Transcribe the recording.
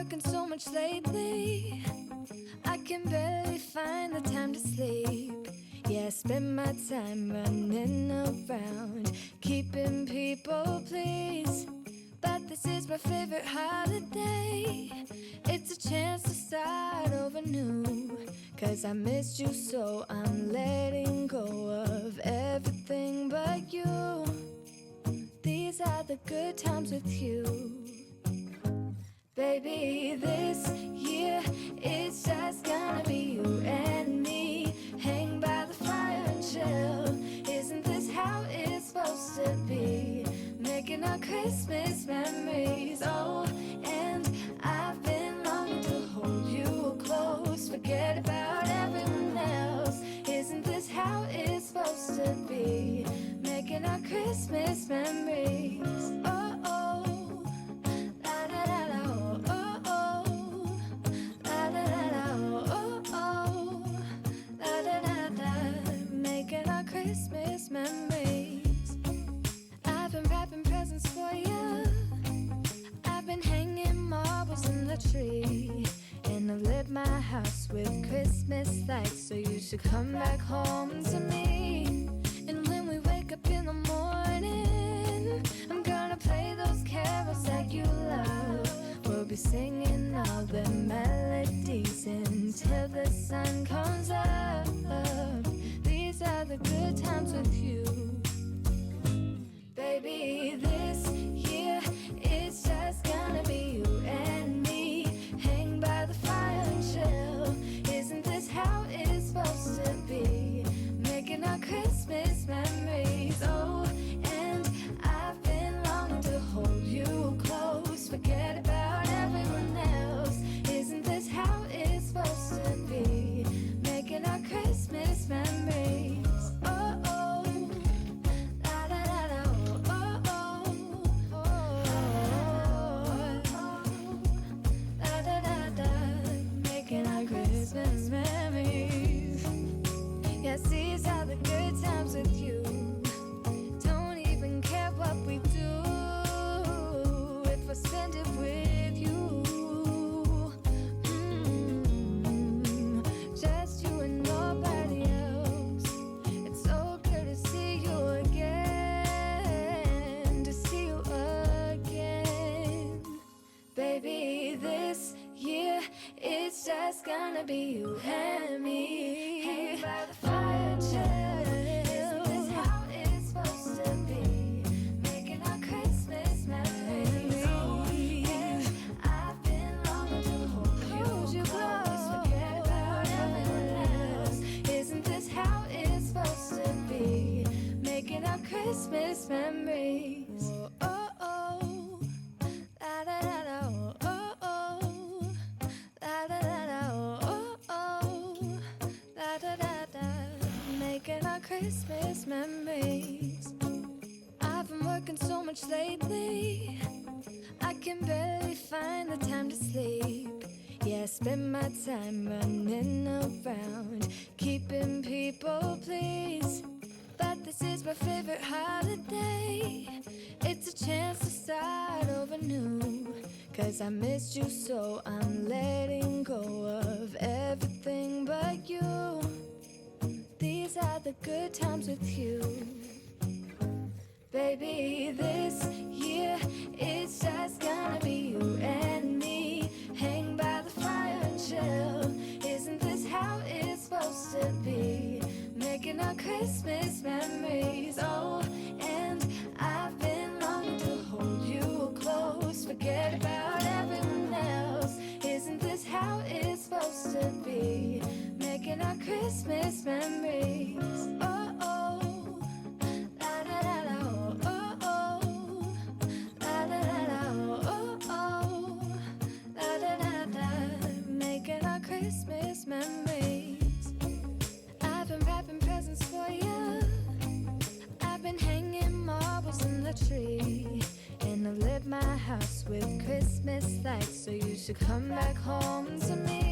working so much lately, I can barely find the time to sleep. Yeah, I spend my time running around, keeping people pleased. But this is my favorite holiday. It's a chance to start over new. 'Cause I missed you, so I'm letting go of everything but you. These are the good times with you. Baby, this year it's just gonna be you and me. Hang by the fire and chill. Isn't this how it's supposed to be? Making our Christmas memories. Oh, and I've been longing to hold you close. Forget about everyone else. Isn't this how it's supposed to be? Making our Christmas memories. Oh, oh. Making our Christmas memories. I've been wrapping presents for you. I've been hanging marbles in the tree. And I've lit my house with Christmas lights. So you should come back home to me. And when we wake up in the morning, I'm gonna play those carols that you love. We'll be singing all the melodies until the sun comes up. These are the good times with you. Baby, this year it's just gonna be you and me. Hang by the fire and chill. Isn't this how it's supposed to be? Making our Christmas memories. Oh, and I've been longing to hold you close. Forget about everyone else. Isn't this how it's supposed to be? Making our Christmas memories. Oh, oh. La da da da. Oh, oh. Oh. La da da da. Making our Christmas memories. Yes, these are the good times with you. Don't even care what we do if I spend it with you. Just you and nobody else. It's so good to see you again. To see you again. Baby, this year it's just gonna be you and me. Hang by the fire and chill. Isn't this how it's supposed to be? Making our Christmas memories. Oh, and I've been longing to hold you close. Forget about everyone else. Isn't this how it's supposed to be? Making our Christmas memories. Oh, oh, oh. La da da da. Oh, oh. La da da da. Oh, oh. La da da da. Making our Christmas memories. I've been working so much lately, I can barely find the time to sleep. Yeah, I spend my time running around, keeping people pleased. But this is my favorite holiday. It's a chance to start over new. 'Cause I missed you, so I'm letting go of everything but you. These are the good times with you. Baby, this year it's just gonna be you and me. Hang by the fire and chill. Isn't this how it's supposed to be? Making our Christmas memories. Oh, and I've been longing to hold you close. Forget about everyone else. Isn't this how it's supposed to be? Making our Christmas memories. Oh, oh. La da da da. Oh, oh. La da da da. Oh, oh. La da da da. Making our Christmas memories. I've been wrapping presents for you. I've been hanging marbles in the tree. And I've lit my house with Christmas lights. So you should come back home to me.